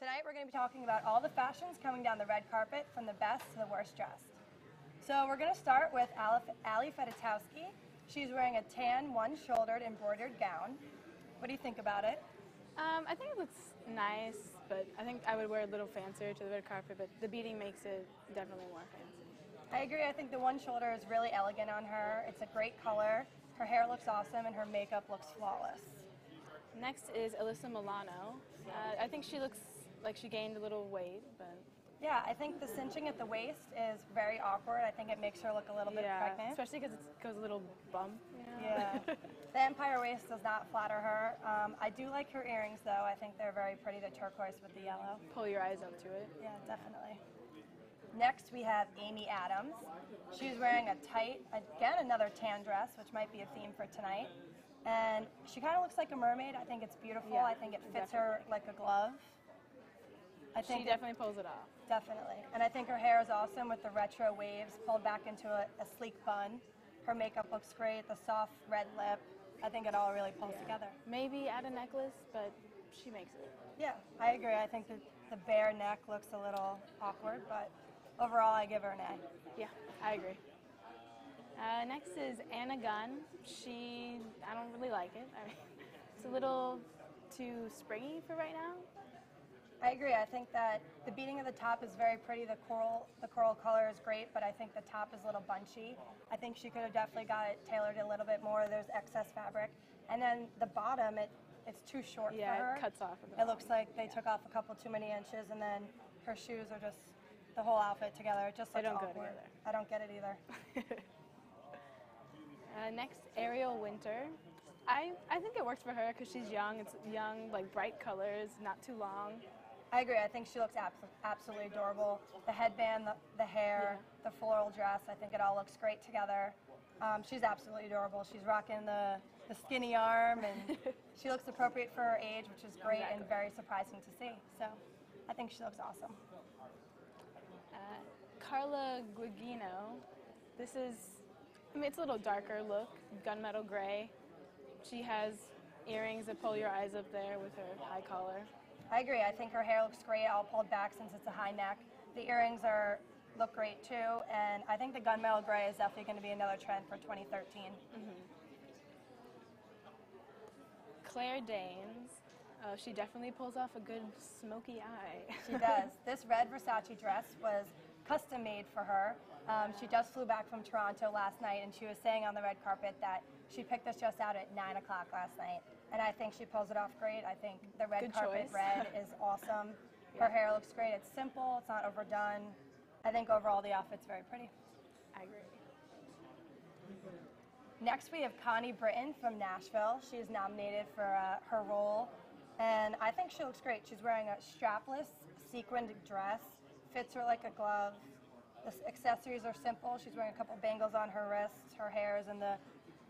Tonight we're going to be talking about all the fashions coming down the red carpet from the best to the worst dressed. So we're going to start with Ali Fedotowsky. She's wearing a tan, one-shouldered embroidered gown. What do you think about it? I think it looks nice, but I think I would wear a little fancier to the red carpet, but the beading makes it definitely more fancy. I agree. I think the one shoulder is really elegant on her. It's a great color. Her hair looks awesome and her makeup looks flawless. Next is Alyssa Milano. I think she looks like she gained a little weight, but... Yeah, I think the cinching at the waist is very awkward. I think it makes her look a little bit pregnant. Especially because it goes a little bump, you know? Yeah. The empire waist does not flatter her. I do like her earrings, though. I think they're very pretty, the turquoise with the yellow. Pull your eyes up to it. Yeah, definitely. Next, we have Amy Adams. She's wearing a tight, again, another tan dress, which might be a theme for tonight. And she kind of looks like a mermaid. I think it's beautiful. Yeah, I think it fits her like a glove. She definitely pulls it off. Definitely. And I think her hair is awesome with the retro waves pulled back into a sleek bun. Her makeup looks great, the soft red lip. I think it all really pulls together. Maybe add a necklace, but she makes it. Yeah, I agree. I think the bare neck looks a little awkward, but overall I give her an A. Yeah, I agree. Next is Anna Gunn. I don't really like it. I mean, it's a little too springy for right now. I agree. I think that the beading of the top is very pretty. The coral color is great, but I think the top is a little bunchy. I think she could have definitely got it tailored a little bit more. There's excess fabric. And then the bottom, it's too short for her. Yeah, it cuts off a bit. It looks like they took off a couple too many inches, and then her shoes are just the whole outfit together. It just looks awkward. They don't go together. I don't get it either. Next, Ariel Winter. I think it works for her because she's young. It's young, like bright colors, not too long. I agree. I think she looks absolutely adorable. The headband, the hair, the floral dress, I think it all looks great together. She's absolutely adorable. She's rocking the skinny arm, and she looks appropriate for her age, which is great and very surprising to see. So I think she looks awesome. Carla Gugino. This is, it's a little darker look, gunmetal gray. She has earrings that pull your eyes up there with her high collar. I agree. I think her hair looks great, all pulled back since it's a high neck. The earrings look great too, and I think the gunmetal gray is definitely going to be another trend for 2013. Mm-hmm. Claire Danes. She definitely pulls off a good smoky eye. She does. This red Versace dress was custom made for her. She just flew back from Toronto last night, and she was saying on the red carpet that she picked this dress out at 9 o'clock last night. And I think she pulls it off great. I think the red carpet red is awesome. Her hair looks great. It's simple. It's not overdone. I think overall the outfit's very pretty. I agree. Next we have Connie Britton from Nashville. She is nominated for her role. And I think she looks great. She's wearing a strapless sequined dress. Fits her like a glove. The accessories are simple. She's wearing a couple bangles on her wrists. Her hair is in the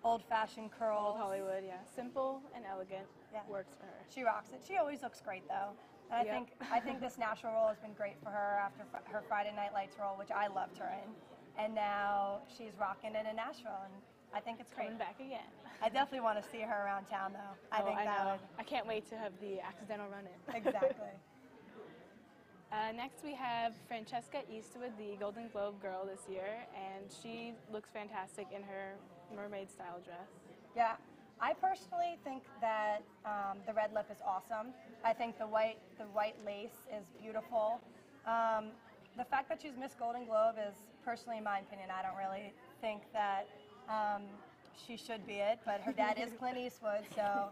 old-fashioned curls. Old Hollywood, yeah. Simple and elegant. Yeah. Works for her. She rocks it. She always looks great, though. And I think this Nashville role has been great for her after her Friday Night Lights role, which I loved her in. And now she's rocking it in Nashville, and I think it's great. Coming back again. I definitely want to see her around town, though. I can't wait to have the accidental run-in. Exactly. Next we have Francesca Eastwood, the Golden Globe girl this year, and she looks fantastic in her mermaid-style dress. Yeah, I personally think that the red lip is awesome. I think the white lace is beautiful. The fact that she's Miss Golden Globe is, personally in my opinion, I don't really think that she should be it, but her dad is Clint Eastwood, so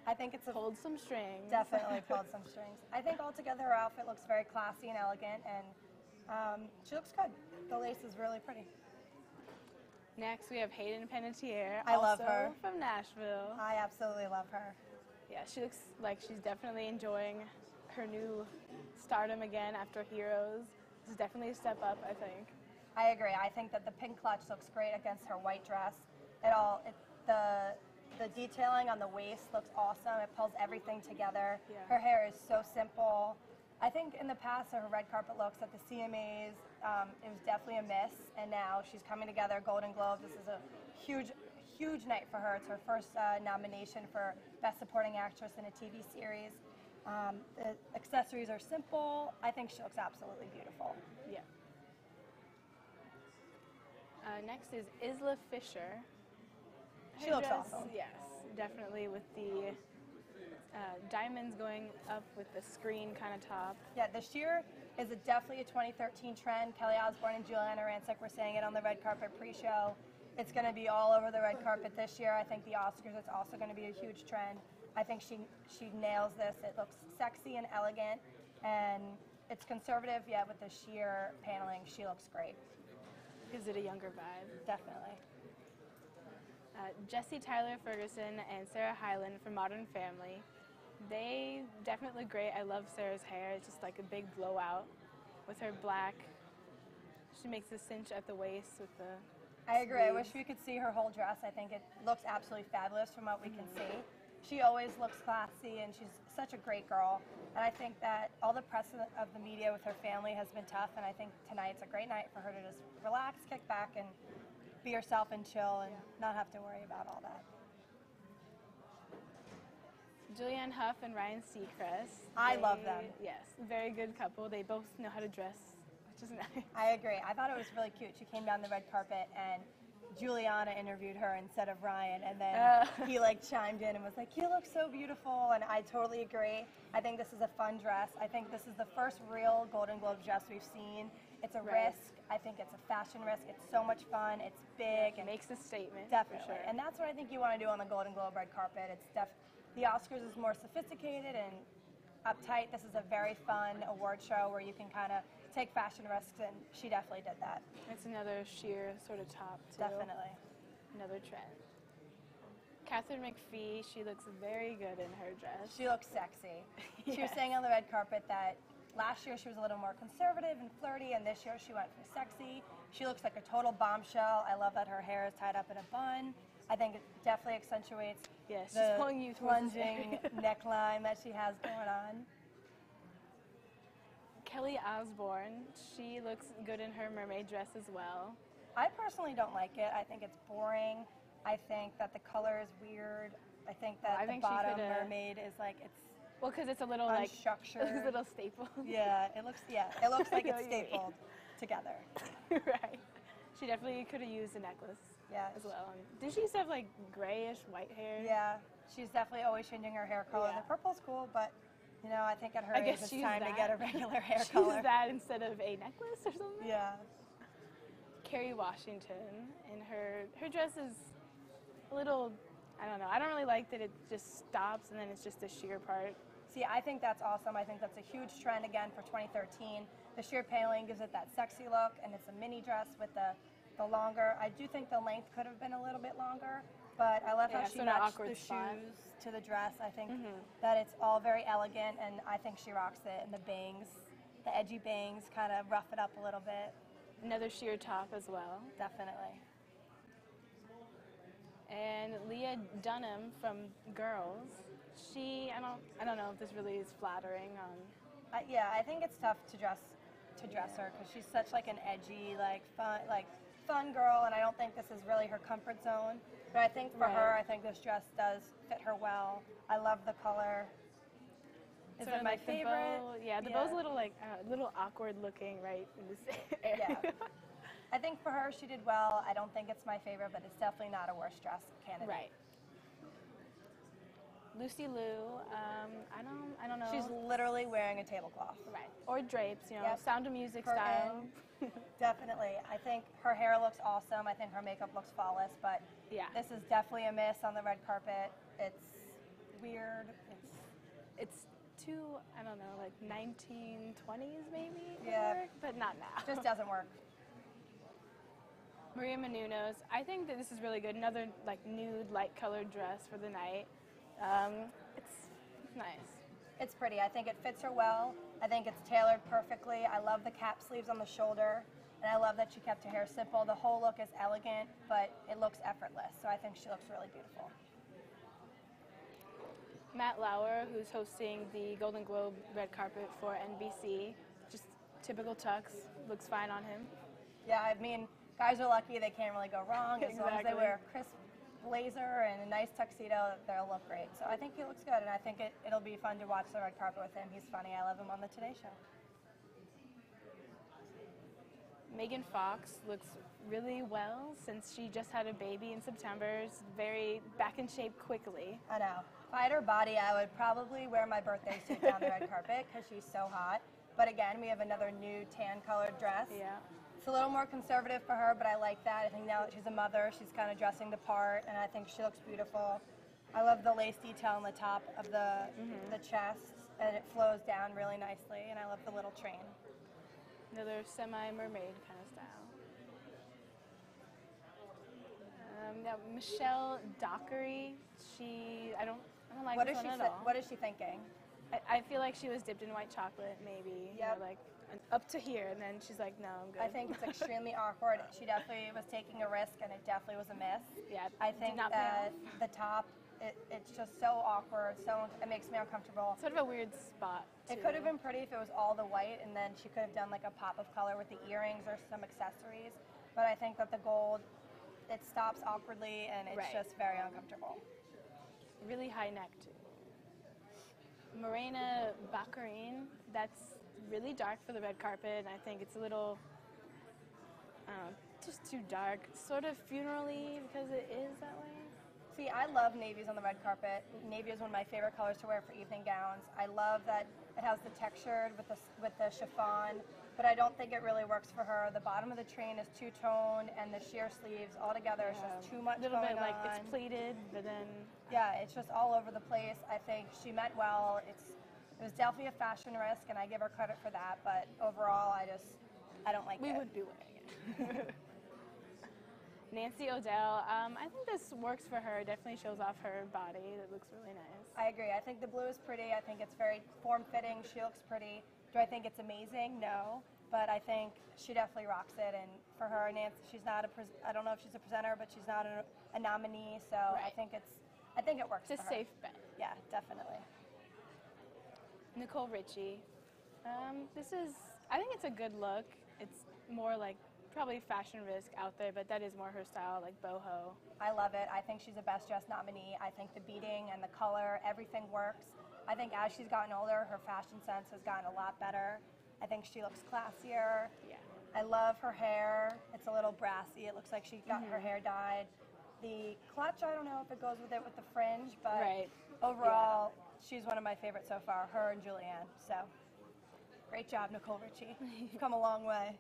I think it's pulled some strings. Definitely pulled some strings. I think altogether her outfit looks very classy and elegant, and she looks good. The lace is really pretty. Next, we have Hayden Panettiere. I love her. From Nashville. I absolutely love her. Yeah, she looks like she's definitely enjoying her new stardom again after Heroes. This is definitely a step up, I think. I agree. I think that the pink clutch looks great against her white dress. The detailing on the waist looks awesome. It pulls everything together. Yeah. Her hair is so simple. I think in the past, her red carpet looks at the CMAs, it was definitely a miss, and now she's coming together, Golden Globe. This is a huge night for her. It's her first nomination for Best Supporting Actress in a TV series. The accessories are simple. I think she looks absolutely beautiful. Yeah. Next is Isla Fisher. She Her looks dress, awesome. Yes, definitely with the diamonds going up with the screen kind of top. Yeah, the sheer is definitely a 2013 trend. Kelly Osbourne and Juliana Rancic were saying it on the red carpet pre-show. It's going to be all over the red carpet this year. I think the Oscars, it's also going to be a huge trend. I think she nails this. It looks sexy and elegant, and it's conservative, yet with the sheer paneling, she looks great. Gives it a younger vibe. Definitely. Jessie Tyler Ferguson and Sarah Hyland from Modern Family. They definitely look great. I love Sarah's hair. It's just like a big blowout with her black. She makes a cinch at the waist with the I agree. I wish sleeves. we could see her whole dress. I think it looks absolutely fabulous from what we can see. She always looks classy, and she's such a great girl. And I think that all the press of the media with her family has been tough, and I think tonight's a great night for her to just relax, kick back, and be herself and chill and not have to worry about all that. Julianne Hough and Ryan Seacrest. I love them. Yes, very good couple. They both know how to dress, which is nice. I agree. I thought it was really cute. She came down the red carpet, and Juliana interviewed her instead of Ryan, and then he chimed in and was like, "You look so beautiful," and I totally agree. I think this is a fun dress. I think this is the first real Golden Globe dress we've seen. It's a risk. I think it's a fashion risk. It's so much fun. It's big. It makes a statement. Definitely. For sure. And that's what I think you want to do on the Golden Globe red carpet. It's the Oscars is more sophisticated and uptight. This is a very fun award show where you can kind of take fashion risks, and she definitely did that. It's another sheer sort of top, too. Definitely. Another trend. Catherine McPhee, she looks very good in her dress. She looks sexy. She was Yes. saying on the red carpet that last year she was a little more conservative and flirty, and this year she went for sexy. She looks like a total bombshell. I love that her hair is tied up in a bun. I think it definitely accentuates Yes, she's the pulling you towards the plunging neckline that she has going on. Kelly Osbourne, she looks good in her mermaid dress as well. I personally don't like it. I think it's boring. I think that the color is weird. I think that I the think she bottom coulda- mermaid is it's Well, because it's a little unstructured. a little staple. Yeah, it looks like I know it's what you mean. stapled together. Right. She definitely could have used a necklace Yeah. as well. Did she used to have like grayish white hair? Yeah, she's definitely always changing her hair color. Yeah. The purple's cool, but I think at her I age guess it's she's time to that. get a regular hair She's color. that instead of a necklace or something. Yeah. Kerry Washington, and her dress is a little, I don't know. I don't really like that it just stops and then it's just a sheer part. See, I think that's awesome. I think that's a huge trend again for 2013. The sheer paneling gives it that sexy look, and it's a mini dress with the longer. I do think the length could have been a little bit longer, but I love how Yeah, she so an matched awkward the spot. shoes to the dress. I think that it's all very elegant, and I think she rocks it. And the bangs, the edgy bangs, kind of rough it up a little bit. Another sheer top as well. Definitely. And Leah Dunham from Girls, I don't know if this really is flattering on. Yeah, I think it's tough to dress her because she's such an edgy, fun girl, and I don't think this is really her comfort zone. But I think for her, I think this dress does fit her well. I love the color. Is Sort it of my like the favorite? bow. Yeah, the bow's a little awkward looking right in this area. Yeah. I think for her, she did well. I don't think it's my favorite, but it's definitely not a worst dress candidate. Right. Lucy Liu, I don't know. She's literally wearing a tablecloth. right. Or drapes, Yep. Sound of Music Her style. Definitely. I think her hair looks awesome. I think her makeup looks flawless, but Yeah. this is definitely a miss on the red carpet. It's weird. It's too, I don't know, 1920s maybe? would Yeah. work, but not now. Just doesn't work. Maria Menounos, I think that this is really good. Another nude, light-colored dress for the night. It's nice. It's pretty. I think it fits her well. I think it's tailored perfectly. I love the cap sleeves on the shoulder, and I love that she kept her hair simple. The whole look is elegant, but it looks effortless, so I think she looks really beautiful. Matt Lauer, who's hosting the Golden Globe red carpet for NBC, just typical tux, looks fine on him. Yeah, I mean, guys are lucky. They can't really go wrong as long as they Exactly. wear crisp blazer and a nice tuxedo, they'll look great. So I think he looks good, and I think it'll be fun to watch the red carpet with him. He's funny. I love him on the Today Show. Megan Fox looks really well since she just had a baby in September. Is very back in shape quickly. I know. If I had her body, I would probably wear my birthday suit down the red carpet because she's so hot. But again, we have another new tan-colored dress. Yeah. It's a little more conservative for her, but I like that. I think now that she's a mother, she's kind of dressing the part, and I think she looks beautiful. I love the lace detail on the top of the chest, and it flows down really nicely, and I love the little train. Another semi-mermaid kind of style. Now Michelle Dockery, I don't like this one at all. What is she thinking? I feel like she was dipped in white chocolate, maybe. Yep. You know, like up to here, and then she's like, no, I'm good. I think it's extremely awkward. She definitely was taking a risk, and it definitely was a miss. Yeah, I think that the top, it's just so awkward. It makes me uncomfortable. Sort of a weird spot, too. It could have been pretty if it was all the white, and then she could have done like a pop of color with the earrings or some accessories. But I think that the gold, it stops awkwardly, and it's just very uncomfortable. Really high neck, too. Morena Bakkerin, that's really dark for the red carpet, and I think it's a little, just too dark. Sort of funeral-y because it is that way. See, I love navies on the red carpet. Navy is one of my favorite colors to wear for evening gowns. I love that it has the textured with the chiffon, but I don't think it really works for her. The bottom of the train is two-tone, and the sheer sleeves all together is just too much going on. A little bit like it's pleated, but then... Yeah, it's just all over the place. I think she meant well. It was definitely a fashion risk, and I give her credit for that, but overall, I don't like it. We would be wearing it. Nancy O'Dell, I think this works for her. Definitely shows off her body. It looks really nice. I agree. I think the blue is pretty. I think it's very form-fitting. She looks pretty. Do I think it's amazing? No. But I think she definitely rocks it. And for her, Nancy, she's not I don't know if she's a presenter, but she's not a nominee. So I think it works for her. It's a safe bet. Yeah, definitely. Nicole Richie. I think it's a good look. It's more like probably fashion risk out there, but that is more her style, like boho. I love it. I think she's a Best Dressed nominee. I think the beading and the color, everything works. I think as she's gotten older, her fashion sense has gotten a lot better. I think she looks classier. Yeah. I love her hair. It's a little brassy. It looks like she got her hair dyed. The clutch, I don't know if it goes with it with the fringe, but overall, she's one of my favorites so far, her and Julianne. So, great job, Nicole Richie. You've come a long way.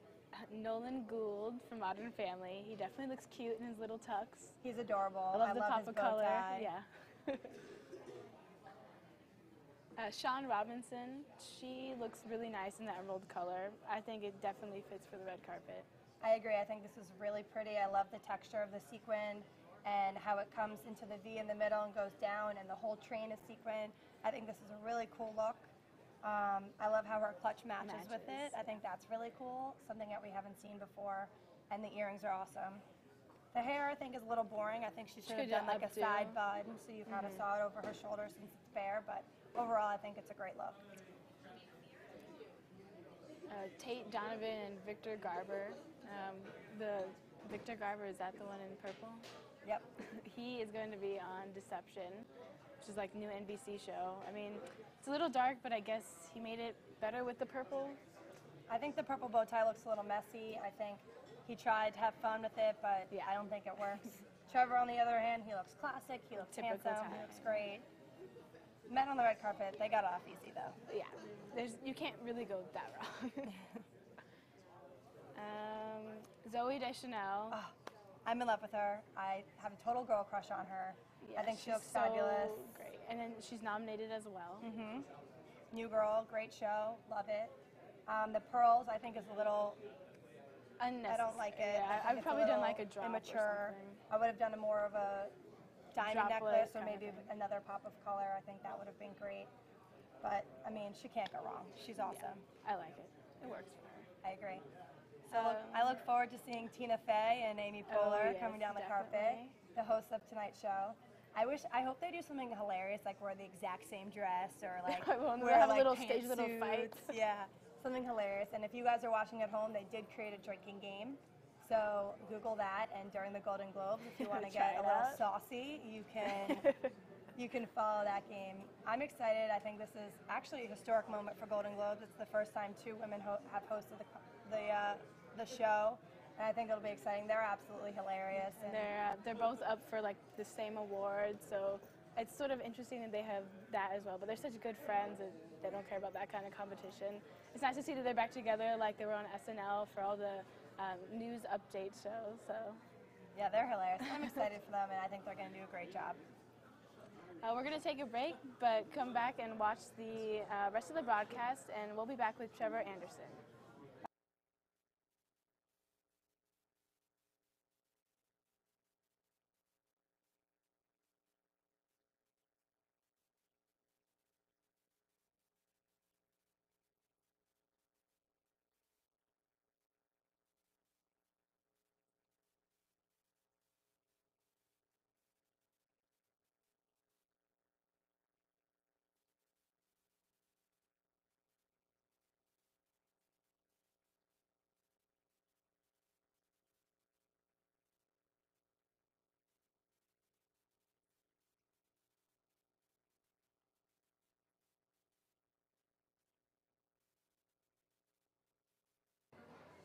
Nolan Gould from Modern Family. He definitely looks cute in his little tux. He's adorable. I love the pop his of bow color. tie. Yeah. Shawn Robinson, she looks really nice in the emerald color. I think it definitely fits for the red carpet. I agree. I think this is really pretty. I love the texture of the sequin and how it comes into the V in the middle and goes down, and the whole train is sequin. I think this is a really cool look. I love how her clutch matches with it. I think that's really cool, something that we haven't seen before. And the earrings are awesome. The hair, I think, is a little boring. I think she should have done like a side bun, so you kind of saw it over her shoulder since it's bare. But overall, I think it's a great look. Tate Donovan and Victor Garber. The Victor Garber, is that the one in purple? Yep. He is going to be on Deception, which is like new NBC show. I mean, it's a little dark, but I guess he made it better with the purple. I think the purple bow tie looks a little messy. I think he tried to have fun with it, but I don't think it works. Trevor, on the other hand, he looks classic. He looks handsome. He looks great. Men on the red carpet, they got off easy, though. Yeah, you can't really go that wrong. Zoe Deschanel. Oh, I'm in love with her. I have a total girl crush on her. Yeah, I think she looks fabulous. Great. And then she's nominated as well. New Girl, great show. Love it. The pearls, I think, is a little unnecessary. I don't like it. Yeah, I've probably done like a drop immature. or something. I would have done more of a diamond Droplet necklace or maybe another pop of color. I think that would have been great. But, I mean, she can't go wrong. She's awesome. Yeah, I like it. It works for her. I agree. So I look forward to seeing Tina Fey and Amy Poehler coming down the carpet, the hosts of Tonight's Show. I hope they do something hilarious, like wear the exact same dress or like wear have like little stage little fights. Yeah, something hilarious. And if you guys are watching at home, they did create a drinking game. So Google that, and during the Golden Globes, if you want to Try get a it little out. saucy, you can follow that game. I'm excited. I think this is actually a historic moment for Golden Globes. It's the first time 2 women have hosted the show, and I think it'll be exciting. They're absolutely hilarious. And They're both up for like the same award, so it's sort of interesting that they have that as well. But they're such good friends that they don't care about that kind of competition. It's nice to see that they're back together, like they were on SNL for all the news update shows. So yeah, they're hilarious. I'm excited for them, and I think they're going to do a great job. we're going to take a break, but come back and watch the rest of the broadcast, and we'll be back with Trevor Anderson.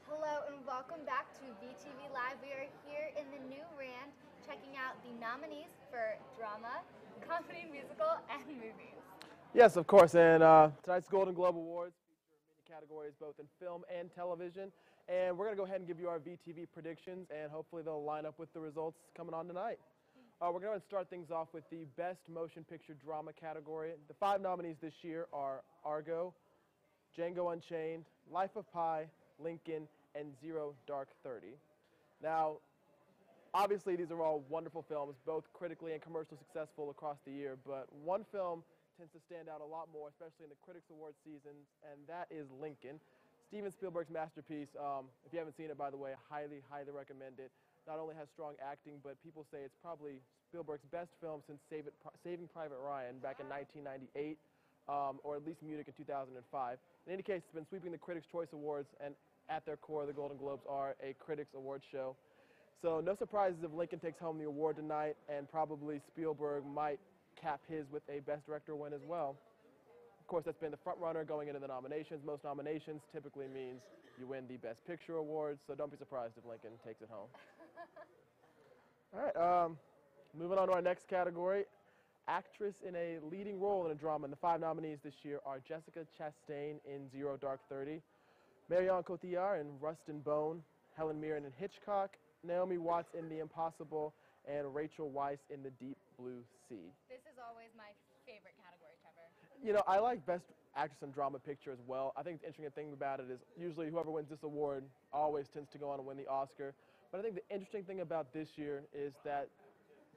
Hello and welcome back to VTV Live. We are here in the new Rand checking out the nominees for drama, comedy, musical, and movies. Yes, of course, and tonight's Golden Globe Awards feature many categories both in film and television, and we're going to go ahead and give you our VTV predictions, and hopefully they'll line up with the results coming on tonight. We're going to start things off with the Best Motion Picture Drama category. The 5 nominees this year are Argo, Django Unchained, Life of Pi, Lincoln, and Zero Dark 30. Now, obviously these are all wonderful films, both critically and commercially successful across the year, but one film tends to stand out a lot more, especially in the Critics Awards seasons, and that is Lincoln. Steven Spielberg's masterpiece. If you haven't seen it, by the way, highly, highly recommend it. Not only has strong acting, but people say it's probably Spielberg's best film since Saving Private Ryan back in 1998, or at least Munich in 2005. In any case, it's been sweeping the Critics' Choice Awards, and at their core, the Golden Globes are a Critics' Awards show. So no surprises if Lincoln takes home the award tonight, and probably Spielberg might cap his with a Best Director win as well. Of course, that's been the front runner going into the nominations. Most nominations typically means you win the Best Picture award, so don't be surprised if Lincoln takes it home. All right, moving on to our next category, Actress in a Leading Role in a Drama. And the 5 nominees this year are Jessica Chastain in Zero Dark 30, Marion Cotillard in Rust and Bone, Helen Mirren in Hitchcock, Naomi Watts in The Impossible, and Rachel Weisz in The Deep Blue Sea. This is always my favorite category, Trevor. You know, I like Best Actress in Drama Picture as well. I think the interesting thing about it is usually whoever wins this award always tends to go on to win the Oscar. But I think the interesting thing about this year is that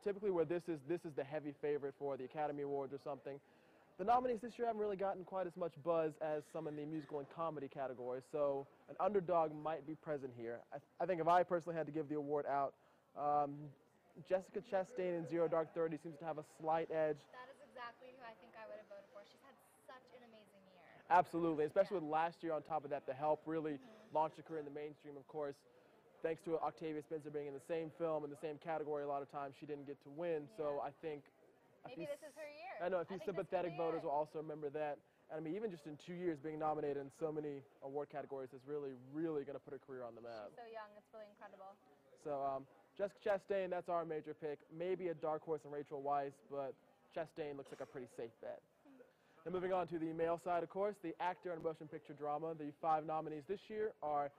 typically where this is the heavy favorite for the Academy Awards or something. The nominees this year haven't really gotten quite as much buzz as some in the musical and comedy categories, so an underdog might be present here. I think if I personally had to give the award out, Jessica Chastain in Zero Dark 30 seems to have a slight edge. That is exactly who I think I would have voted for. She's had such an amazing year. Absolutely, especially with last year on top of that, The Help really launched her career in the mainstream, of course. Thanks to Octavia Spencer being in the same film, in the same category a lot of times, she didn't get to win, so I think... Maybe this is her year. I know, a few sympathetic voters will also remember that. And I mean, even just in 2 years being nominated in so many award categories is really, really going to put her career on the map. She's so young, it's really incredible. So Jessica Chastain, that's our major pick. Maybe a dark horse in Rachel Weisz, but Chastain looks like a pretty safe bet. Now moving on to the male side, of course, the actor in motion picture drama. The 5 nominees this year are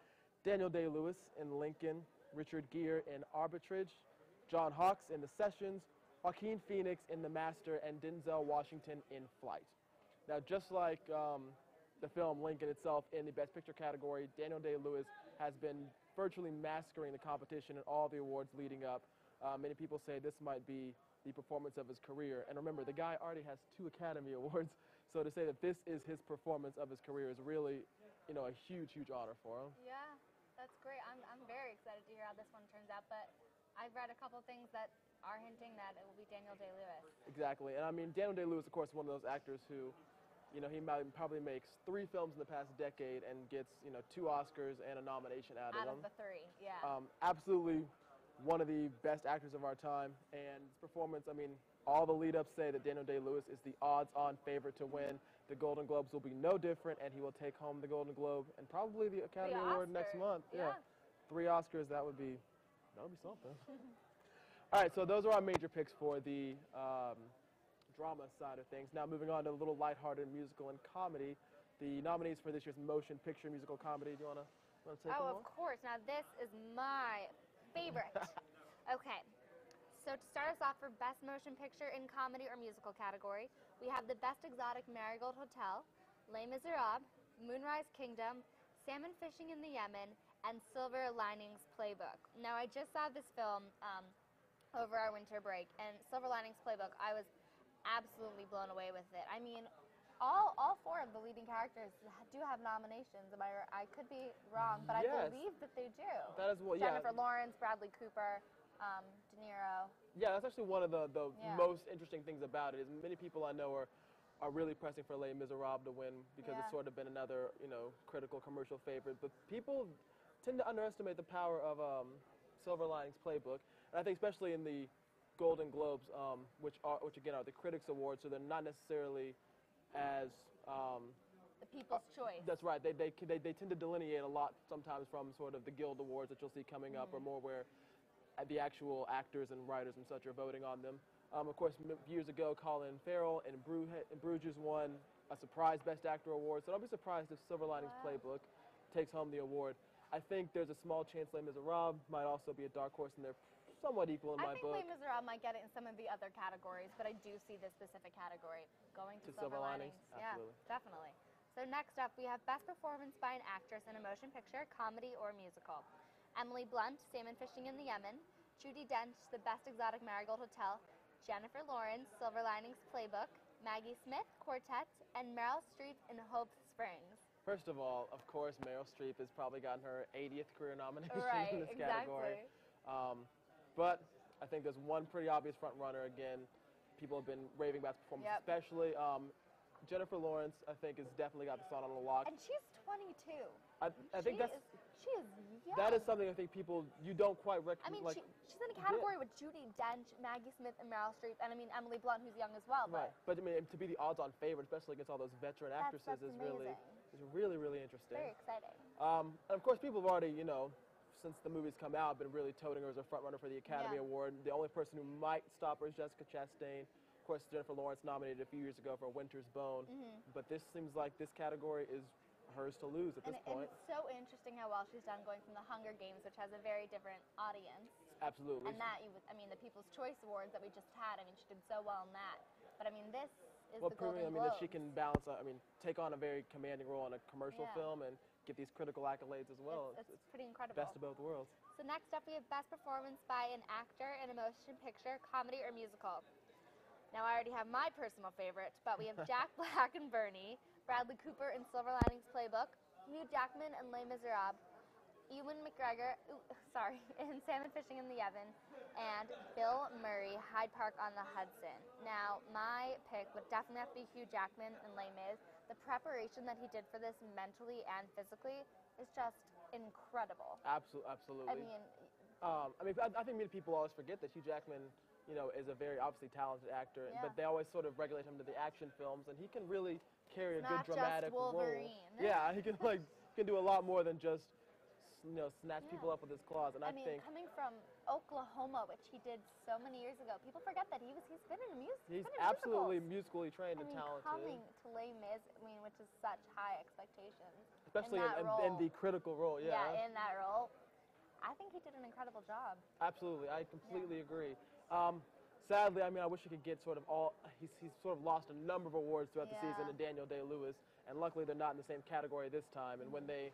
Daniel Day-Lewis in Lincoln, Richard Gere in Arbitrage, John Hawkes in The Sessions, Joaquin Phoenix in The Master, and Denzel Washington in Flight. Now, just like the film Lincoln itself in the Best Picture category, Daniel Day-Lewis has been virtually massacring the competition in all the awards leading up. Many people say this might be the performance of his career. And remember, the guy already has 2 Academy Awards, so to say that this is his performance of his career is really, you know, a huge, huge honor for him. Yeah, that's great. I'm very excited to hear how this one turns out, but I've read a couple things that are hinting that it will be Daniel Day-Lewis. Exactly, and I mean, Daniel Day-Lewis, of course, is one of those actors who, he probably makes 3 films in the past decade and gets 2 Oscars and a nomination out of them. Out of the 3, yeah. Absolutely one of the best actors of our time, and his performance, I mean, all the lead-ups say that Daniel Day-Lewis is the odds-on favorite to win. The Golden Globes will be no different, and he will take home the Golden Globe and probably the Academy Award next month. Yeah. 3 Oscars, that would be something. All right, so those are our major picks for the drama side of things. Now moving on to a little lighthearted musical and comedy. The nominees for this year's motion picture musical comedy. Do you want to take them Oh, on? of course. Now this is my favorite. Okay. So to start us off for Best Motion Picture in Comedy or Musical category, we have The Best Exotic Marigold Hotel, Les Miserables, Moonrise Kingdom, Salmon Fishing in the Yemen, and Silver Linings Playbook. Now I just saw this film over our winter break, and Silver Linings Playbook, I was absolutely blown away with it. I mean, all 4 of the leading characters do have nominations. I could be wrong, but Yes. I believe that they do. That is what, yeah. Jennifer Lawrence, Bradley Cooper, De Niro. Yeah, that's actually one of the most interesting things about it is many people I know are really pressing for Les Miserables to win because it's sort of been another, critical commercial favorite. But people tend to underestimate the power of Silver Linings Playbook. And I think especially in the Golden Globes, which again are the Critics Awards, so they're not necessarily as The People's Choice. That's right. They tend to delineate a lot sometimes from sort of the Guild Awards that you'll see coming up, or more where the actual actors and writers and such are voting on them. Of course, years ago, Colin Farrell and Bruges won a surprise Best Actor award, so don't be surprised if Silver Linings Playbook takes home the award. I think there's a small chance Les Miserables might also be a dark horse, and they're somewhat equal in my book. I think Les Miserables might get it in some of the other categories, but I do see this specific category going to Silver Linings. Absolutely. Yeah, definitely. So next up, we have Best Performance by an Actress in a Motion Picture, Comedy, or Musical. Emily Blunt, Salmon Fishing in the Yemen, Judi Dench, The Best Exotic Marigold Hotel, Jennifer Lawrence, Silver Linings Playbook, Maggie Smith, Quartet, and Meryl Streep in Hope Springs. First of all, of course, Meryl Streep has probably gotten her 80th career nomination Right, in this category. But I think there's one pretty obvious front runner. Again, people have been raving about his performance, especially Jennifer Lawrence. I think has definitely got this on the lock. And she's 22. I think she is young. that is something I think you don't quite recognize. I mean, she's in a category with Judi Dench, Maggie Smith, and Meryl Streep, and I mean Emily Blunt, who's young as well. Right, but I mean to be the odds-on favorite, especially against all those veteran actresses, that's is amazing. really interesting. Very exciting. And of course, people have already, since the movie's come out, been really toting her as a front runner for the Academy Award. The only person who might stop her is Jessica Chastain. Of course, Jennifer Lawrence nominated a few years ago for Winter's Bone. But this seems like this category is hers to lose at this point. And it's so interesting how well she's done going from the Hunger Games, which has a very different audience. Absolutely. And the People's Choice Awards that we just had, I mean, she did so well in that. But I mean, this is the proving, Golden that Globes. she can balance, take on a very commanding role in a commercial film and get these critical accolades as well. It's pretty incredible. Best of both worlds. So next up, we have Best Performance by an Actor in a Motion Picture, Comedy, or Musical. Now, I already have my personal favorite, but we have Jack Black and Bernie, Bradley Cooper in Silver Linings Playbook, Hugh Jackman in Les Miserables, Ewan McGregor, in Salmon Fishing in the Yemen, and Bill Murray, Hyde Park on the Hudson. Now, my pick would definitely have to be Hugh Jackman in Les Mis. The preparation that he did for this mentally and physically is just incredible. Absolutely. I think many people always forget that Hugh Jackman, is a very obviously talented actor, but they always sort of regulate him to the action films, and he can really carry a good dramatic role. Yeah, he can do a lot more than just snatch people up with his claws. And I think coming from Oklahoma, which he did so many years ago, people forget that he's been in a musical. He's absolutely musically trained and talented. Coming to Les Mis, which is such high expectations. Especially in the critical role, Yeah, in that role. I think he did an incredible job. Absolutely, I completely agree. Sadly, I wish he could get sort of he's sort of lost a number of awards throughout the season to Daniel Day-Lewis, and luckily they're not in the same category this time, and when they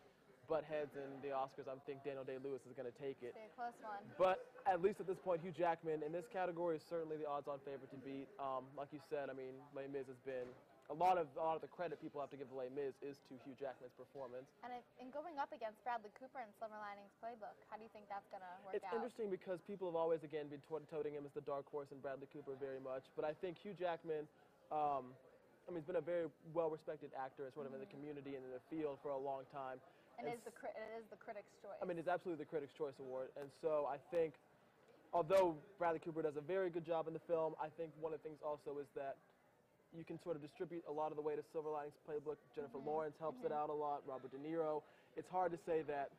butt heads in the Oscars, I think Daniel Day-Lewis is going to take it. It's a close one. But at least at this point, Hugh Jackman in this category is certainly the odds-on favorite to beat. Like you said, Les Mis has been a lot of the credit people have to give Les Mis is to Hugh Jackman's performance. And in going up against Bradley Cooper in Silver Linings Playbook, how do you think that's going to work out? It's interesting because people have always, again, been toting him as the dark horse and Bradley Cooper very much. But I think Hugh Jackman, I mean, he's been a very well-respected actor, sort of in the community and in the field for a long time. And it is the Critics' Choice. I mean, it's absolutely the Critics' Choice Award. And so I think, although Bradley Cooper does a very good job in the film, I think one of the things also is that you can sort of distribute a lot of the way to Silver Linings Playbook. Jennifer Lawrence helps it out a lot, Robert De Niro. It's hard to say that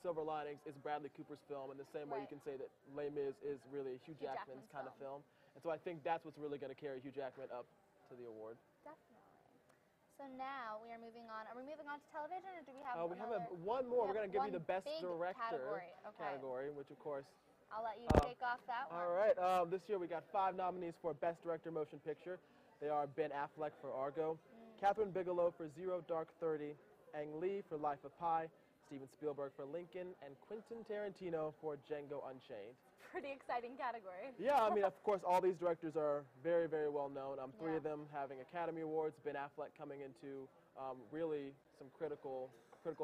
Silver Linings is Bradley Cooper's film in the same way you can say that Les Mis is really Hugh Jackman's kind of film. And so I think that's what's really going to carry Hugh Jackman up to the award. Definitely. So now we are moving on. Are we moving on to television, or do we have we have one more. We're going to give you the Best Director category, which, of course, I'll let you take off that one. all right. This year we got 5 nominees for Best Director Motion Picture. They are Ben Affleck for Argo, Catherine Bigelow for Zero Dark 30, Ang Lee for Life of Pi, Steven Spielberg for Lincoln, and Quentin Tarantino for Django Unchained. Pretty exciting category. Yeah, I mean, of course, all these directors are very, very well known. 3 of them having Academy Awards. Ben Affleck coming into really some critical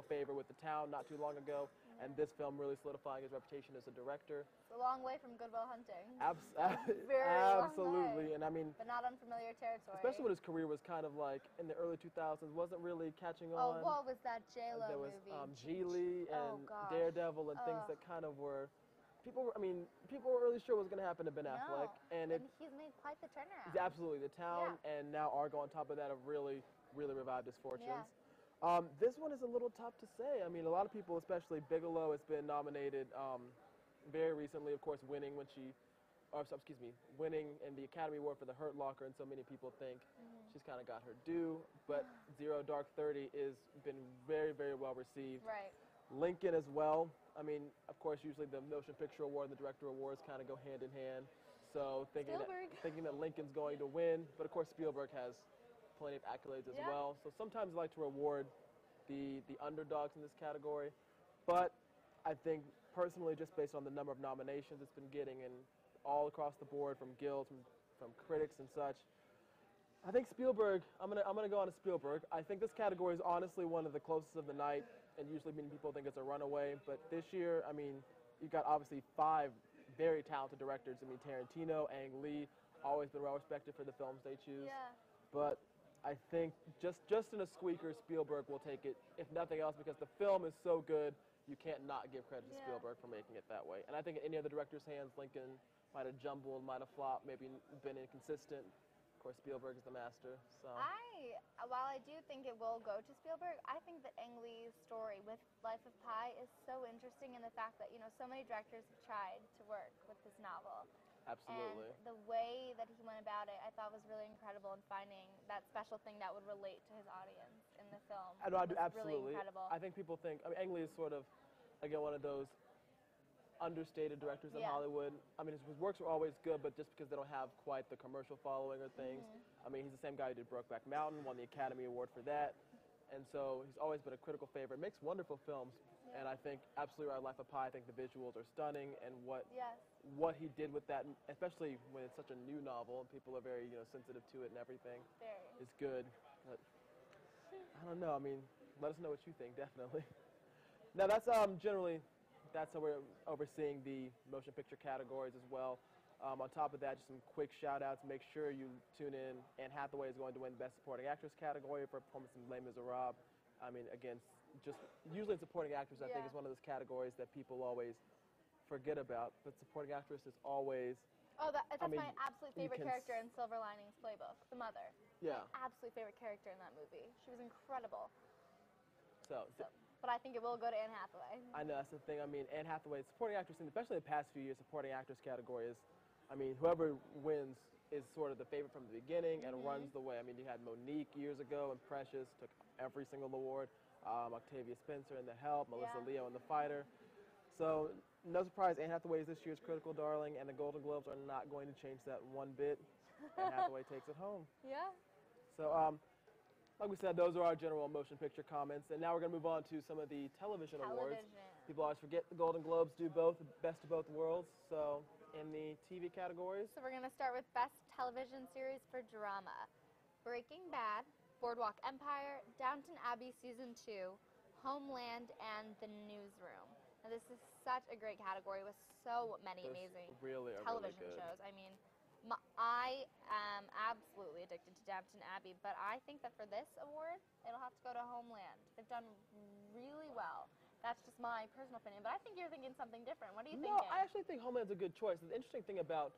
favor with The Town not too long ago, and this film really solidifying his reputation as a director. It's a long way from Good Will Hunting. Absolutely, long way. and I mean, but not unfamiliar territory. especially when his career was kind of like in the early 2000s, wasn't really catching on. Oh, what was that J-Lo There was movie? Geely and Daredevil and things that kind of were. People weren't really sure what was going to happen to Ben Affleck, and he's made quite the turnaround. Absolutely, The Town and now Argo on top of that have really revived his fortunes. Yeah. This one is a little tough to say. I mean, a lot of people, especially Bigelow, has been nominated very recently, of course, winning in the Academy Award for The Hurt Locker, and so many people think she's kind of got her due. But Zero Dark 30 has been very, very well received. Right. Lincoln as well. I mean, of course, usually the Motion Picture Award and the Director Awards kind of go hand in hand. So thinking that Lincoln's going to win, but of course Spielberg has plenty of accolades as well. So sometimes I like to reward the underdogs in this category. But I think personally, just based on the number of nominations it's been getting and all across the board from guilds, from critics and such, I think Spielberg, I'm gonna go on to Spielberg. I think this category is honestly one of the closest of the night, and usually many people think it's a runaway. But this year, I mean, you've got obviously 5 very talented directors. I mean, Tarantino, Ang Lee, always been well respected for the films they choose. Yeah. But I think just in a squeaker, Spielberg will take it, if nothing else, because the film is so good, you can't not give credit to Spielberg for making it that way. And I think in any other director's hands, Lincoln might have jumbled, might have flopped, maybe been inconsistent. Of course, Spielberg is the master. So while I do think it will go to Spielberg, I think that Ang Lee's story with Life of Pi is so interesting in the fact that, so many directors have tried to work with this novel. Absolutely. And the way that he went about it, I thought was really incredible in finding that special thing that would relate to his audience in the film. I know, I do, absolutely. Really incredible. I think people think, Ang Lee is sort of, again, one of those understated directors in Hollywood. I mean, his works are always good, but just because they don't have quite the commercial following or things. I mean, he's the same guy who did Brokeback Mountain, won the Academy Award for that. And so he's always been a critical favorite. Makes wonderful films. And I think absolutely right, Life of Pi, I think the visuals are stunning, and what he did with that, especially when it's such a new novel and people are very sensitive to it and everything, is good. But I don't know. I mean, let us know what you think, definitely. Now that's generally that's how we're overseeing the motion picture categories as well. On top of that, just some quick shout-outs. Make sure you tune in. Anne Hathaway is going to win Best Supporting Actress category for her performance in Les Miserables. I mean, again, just usually supporting actress, I think, is one of those categories that people always forget about. But supporting actress is always. Oh, that's my absolute favorite character in Silver Linings Playbook, the mother. Yeah. My absolute favorite character in that movie. She was incredible. So but I think it will go to Anne Hathaway. I know, that's the thing. I mean, Anne Hathaway, supporting actress, and especially the past few years, supporting actress category is, I mean, whoever wins is sort of the favorite from the beginning and runs the way. I mean, you had Monique years ago, and Precious took every single award. Octavia Spencer in The Help, Melissa Leo in The Fighter. So no surprise, Anne Hathaway is this year's critical darling, and the Golden Globes are not going to change that one bit. Anne Hathaway takes it home. Yeah. So like we said, those are our general motion picture comments, and now we're going to move on to some of the television awards. People always forget the Golden Globes do both, the best of both worlds. So in the TV categories. So we're going to start with Best Television Series for Drama. Breaking Bad, Boardwalk Empire, Downton Abbey Season 2, Homeland, and The Newsroom. Now, this is such a great category with so many amazing television shows. I mean, I am absolutely addicted to Downton Abbey, but I think that for this award, it'll have to go to Homeland. They've done really well. That's just my personal opinion, but I think you're thinking something different. What are you thinking? No, I actually think Homeland's a good choice. The interesting thing about,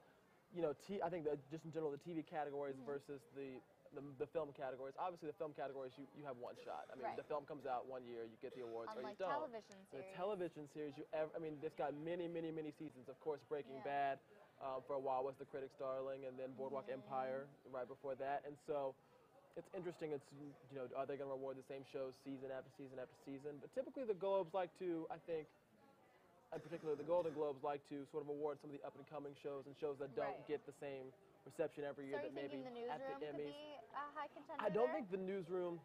I think that just in general, the TV categories versus the film categories. Obviously, the film categories, you have one shot. I mean, Right. the film comes out one year, you get the awards, Unlike or you don't. television series. The television series, it's got many, many, many seasons. Of course, Breaking Yeah. Bad for a while was the critics' darling, and then Boardwalk Empire right before that. And so it's interesting. It's, are they going to reward the same shows season after season after season? But typically the Globes like to, I think, in particular the Golden Globes like to sort of award some of the up-and-coming shows and shows that don't Right. get the same reception every year So are that you maybe thinking the at the Newsroom could Emmys. be a high contender I don't there? think the Newsroom,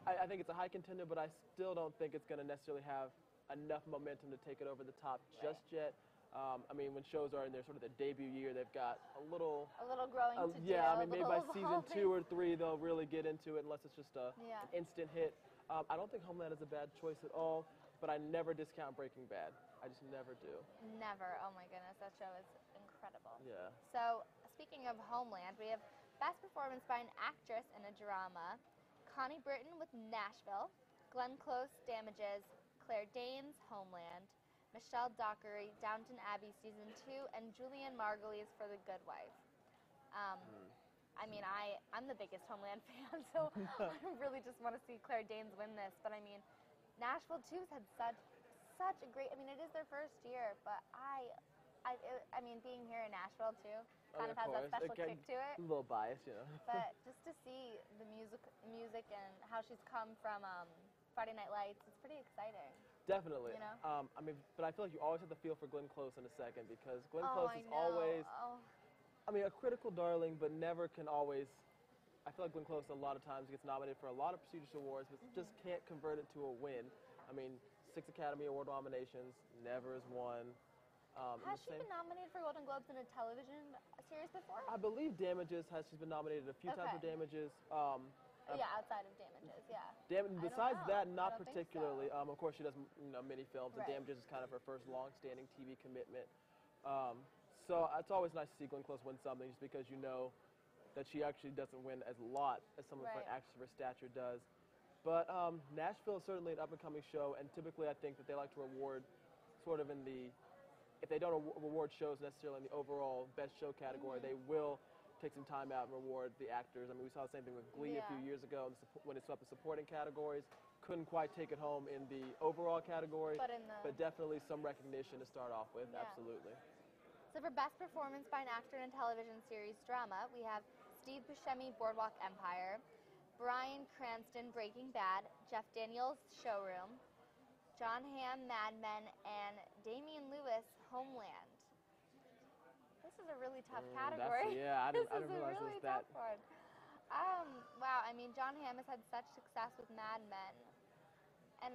I think it's a high contender, but I still don't think it's going to necessarily have enough momentum to take it over the top just yet. I mean, when shows are in their sort of their debut year, they've got a little growing to do. yeah, I mean, maybe by little season evolving. 2 or 3, they'll really get into it unless it's just an Yeah. instant hit. I don't think Homeland is a bad choice at all, but I never discount Breaking Bad. I just never do. Never. Oh my goodness, that show is incredible. Yeah. So, speaking of Homeland, we have Best Performance by an Actress in a Drama, Connie Britton with Nashville, Glenn Close, Damages, Claire Danes, Homeland, Michelle Dockery, Downton Abbey Season 2, and Julianne Margulies for The Good Wife. I mean, I'm the biggest Homeland fan, so I really just want to see Claire Danes win this. But I mean, Nashville too's had such a great. I mean, it is their first year, but I mean, being here in Nashville too kind of has a special kick to it. A little bias, But just to see the music and how she's come from Friday Night Lights, it's pretty exciting. Definitely. You know? I mean, but I feel like you always have to feel for Glenn Close in a second because Glenn Oh, Close I is know. always, Oh. I mean, a critical darling, but never can always. I feel like Glenn Close a lot of times gets nominated for a lot of prestigious awards, but just can't convert it to a win. I mean, 6 Academy Award nominations, never has won. Has she been nominated for Golden Globes in a television series before? I believe Damages she's been nominated a few times for Okay. Damages. Yeah, outside of Damages, yeah. Besides know. that, I not don't think particularly. so. Of course, she does many films, Right. and Damages is kind of her first long-standing TV commitment. So it's always nice to see Glenn Close win something, just because you know that she actually doesn't win as a lot as someone for an Right. actress of her stature does. But Nashville is certainly an up-and-coming show, and typically I think that they like to reward sort of in the, if they don't reward shows necessarily in the overall best show category, they will take some time out and reward the actors. I mean, we saw the same thing with Glee a few years ago when it swept the supporting categories. Couldn't quite take it home in the overall category, but definitely some recognition to start off with, absolutely. So for Best Performance by an Actor in a Television Series Drama, we have Steve Buscemi, Boardwalk Empire, Bryan Cranston, Breaking Bad, Jeff Daniels, Showroom, John Hamm, Mad Men, and Damian Lewis, Homeland. This is a really tough category. I This didn't is a realize really it was that. tough one. Wow, I mean, John Hamm has had such success with Mad Men. And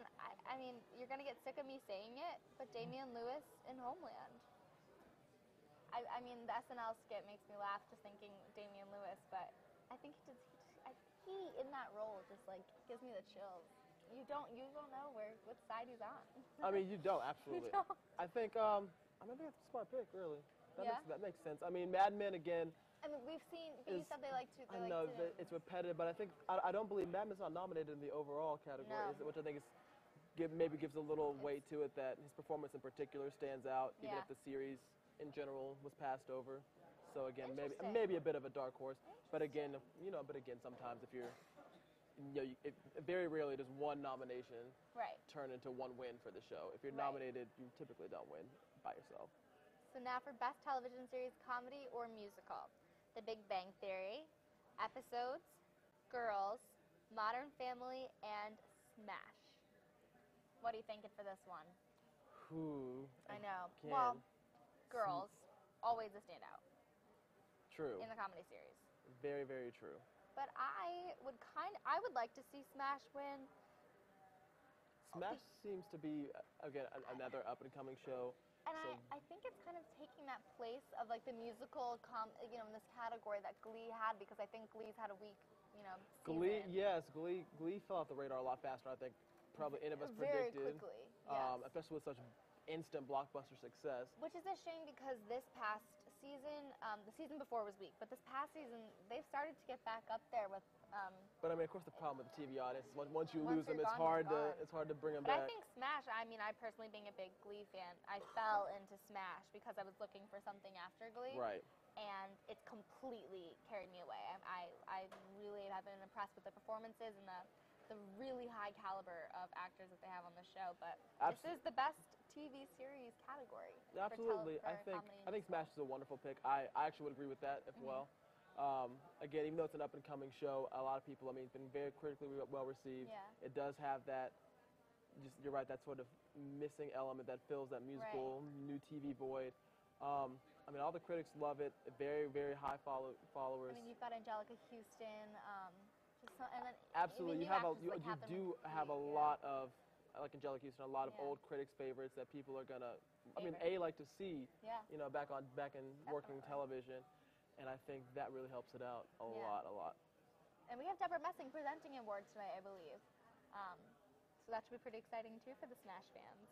I mean, you're going to get sick of me saying it, but Damian Lewis in Homeland. I mean, the SNL skit makes me laugh just thinking Damian Lewis, but I think he in that role just like gives me the chills. You don't know what side he's on. I mean, you don't, absolutely. You don't. I think that's a smart pick, really. That makes sense. I mean, Mad Men, again. I mean, we've seen, but you said they like to. I know that it's repetitive, but I don't believe Mad Men's not nominated in the overall category, which I think maybe gives a little weight to it that his performance in particular stands out, even if the series in general was passed over. So again, maybe a bit of a dark horse, but again, sometimes if you're, very rarely does one nomination turn into one win for the show. If you're nominated, you typically don't win by yourself. So now for Best Television Series Comedy or Musical. The Big Bang Theory, Episodes, Girls, Modern Family, and Smash. What are you thinking for this one? I know. Well, Girls, always a standout. True. In the comedy series. Very, very true. But I would like to see Smash win. Smash seems to be, again, another up-and-coming show. And I think it's kind of taking that place of like the musical, in this category that Glee had, because I think Glee's had a weak, season. Glee fell off the radar a lot faster, I think, probably any of us Very predicted. quickly, yes. Especially with such instant blockbuster success. Which is a shame because this past the season before was weak, but this past season they've started to get back up there with. But I mean, of course, the problem with the TV audience is once you Once lose them, you're it's gone, hard you're to bring them But back. I think Smash. I mean, I personally, being a big Glee fan, I fell into Smash because I was looking for something after Glee. Right. And it completely carried me away. I really have been impressed with the performances and the really high caliber of actors that they have on the show. But this is the best TV series category. Absolutely. For I think Smash is a wonderful pick. I actually would agree with that as well. Again, even though it's an up-and-coming show, a lot of people, I mean, it's been very critically well received. Yeah. It does have that, you're right, that sort of missing element that fills that musical new TV void. I mean, all the critics love it. Very, very high followers. I mean, you've got Angelica Houston. And then Absolutely. You do have a lot of, like Angelica Houston, a lot of old critics' favorites that people are gonna, I mean, like to see, you know, back in working television. And I think that really helps it out a lot. And we have Deborah Messing presenting awards tonight, I believe. So that should be pretty exciting, too, for the Smash fans.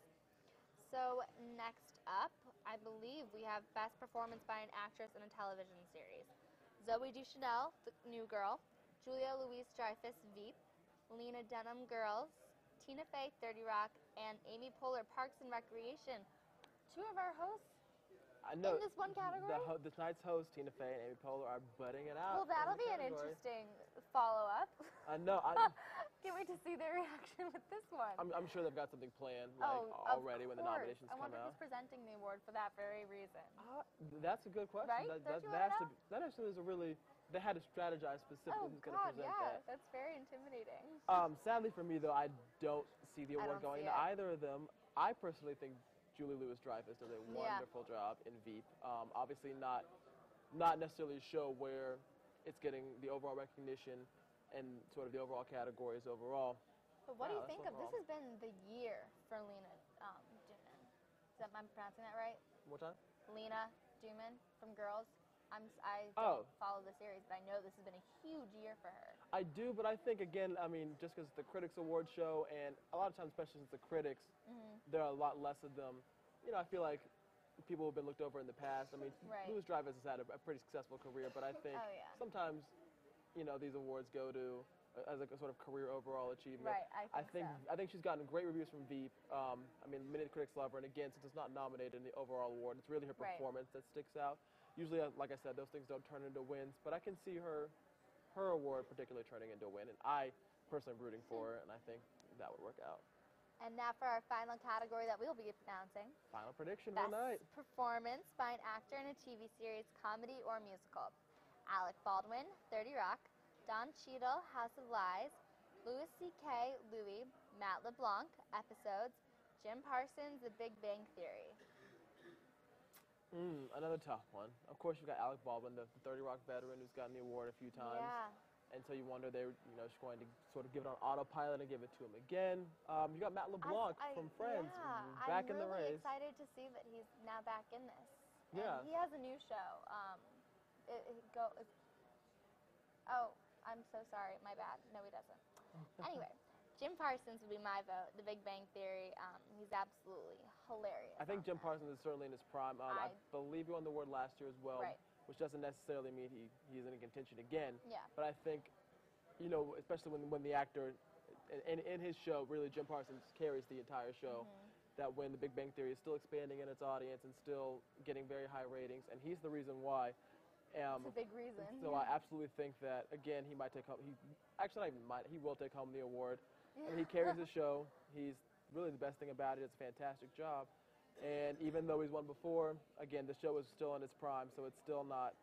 So next up, I believe we have Best Performance by an Actress in a Television Series. Zoe Deschanel, the new girl. Julia Louis-Dreyfus, Veep. Lena Dunham, Girls. Tina Fey, 30 Rock. And Amy Poehler, Parks and Recreation. Two of our hosts I know in this one category? This night's host, Tina Fey and Amy Poehler, are butting it out. Well, that'll be an interesting follow-up. I know. Can't wait to see their reaction with this one. I'm sure they've got something planned already when the nominations come out. I wonder who's presenting the award for that very reason. That's a good question. Right? That actually is a really, they had to strategize specifically who's going to present that. That's very intimidating. Sadly for me, though, I don't see the award going to either of them. I personally think Julie Louis-Dreyfus does a wonderful job in Veep. Obviously not necessarily a show where it's getting the overall recognition and sort of the overall categories overall. But what do you think of, this has been the year for Lena Dunham. Am I pronouncing that right? What time? Lena Dunham from Girls. I don't follow the series, but I know this has been a huge year for her. I do, but I think, again, I mean, just because it's the Critics Award show, and a lot of times, especially since the critics, there are a lot less of them. You know, I feel like people have been looked over in the past. I mean, Louis-Dreyfus has had a pretty successful career, but I think sometimes, you know, these awards go to as like a sort of career overall achievement. Right, I think she's gotten great reviews from Veep. I mean, many of the critics love her, and again, since it's not nominated in the overall award, it's really her performance that sticks out. Usually, like I said, those things don't turn into wins, but I can see her award particularly turning into a win, and I personally am rooting for her, and I think that would work out. And now for our final category that we'll be announcing. Final prediction for tonight. Best Performance by an Actor in a TV Series, Comedy or Musical. Alec Baldwin, 30 Rock. Don Cheadle, House of Lies. Louis C.K., Louis. Matt LeBlanc, Episodes. Jim Parsons, The Big Bang Theory. Another tough one. Of course, you've got Alec Baldwin, the 30 Rock veteran who's gotten the award a few times. Yeah. And so you wonder she's going to sort of give it on autopilot and give it to him again. You got Matt LeBlanc from Friends back in the race. I'm really excited to see that he's now back in this. Yeah. And he has a new show. I'm so sorry. My bad. No, he doesn't. Anyway, Jim Parsons would be my vote. The Big Bang Theory. He's absolutely hilarious. I think Jim Parsons is certainly in his prime. I believe he won the award last year as well. Right. Which doesn't necessarily mean he's in contention again. Yeah. But I think, you know, especially when the actor, in his show, really Jim Parsons carries the entire show, that when The Big Bang Theory is still expanding in its audience and still getting very high ratings, and he's the reason why. It's a big reason. So I absolutely think that, again, he might take home, he will take home the award. And he carries the show. He's really the best thing about it. It's a fantastic job. And even though he's won before, again, the show is still in its prime, so it's still not,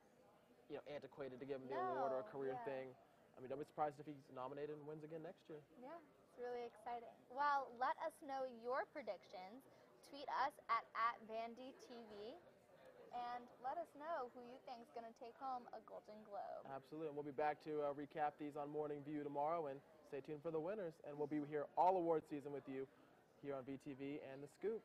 you know, antiquated to give him the award or a career thing. I mean, don't be surprised if he's nominated and wins again next year. Yeah, it's really exciting. Well, let us know your predictions. Tweet us at VandyTV, and let us know who you think is going to take home a Golden Globe. Absolutely, and we'll be back to recap these on Morning View tomorrow, and stay tuned for the winners. And we'll be here all award season with you here on VTV and The Scoop.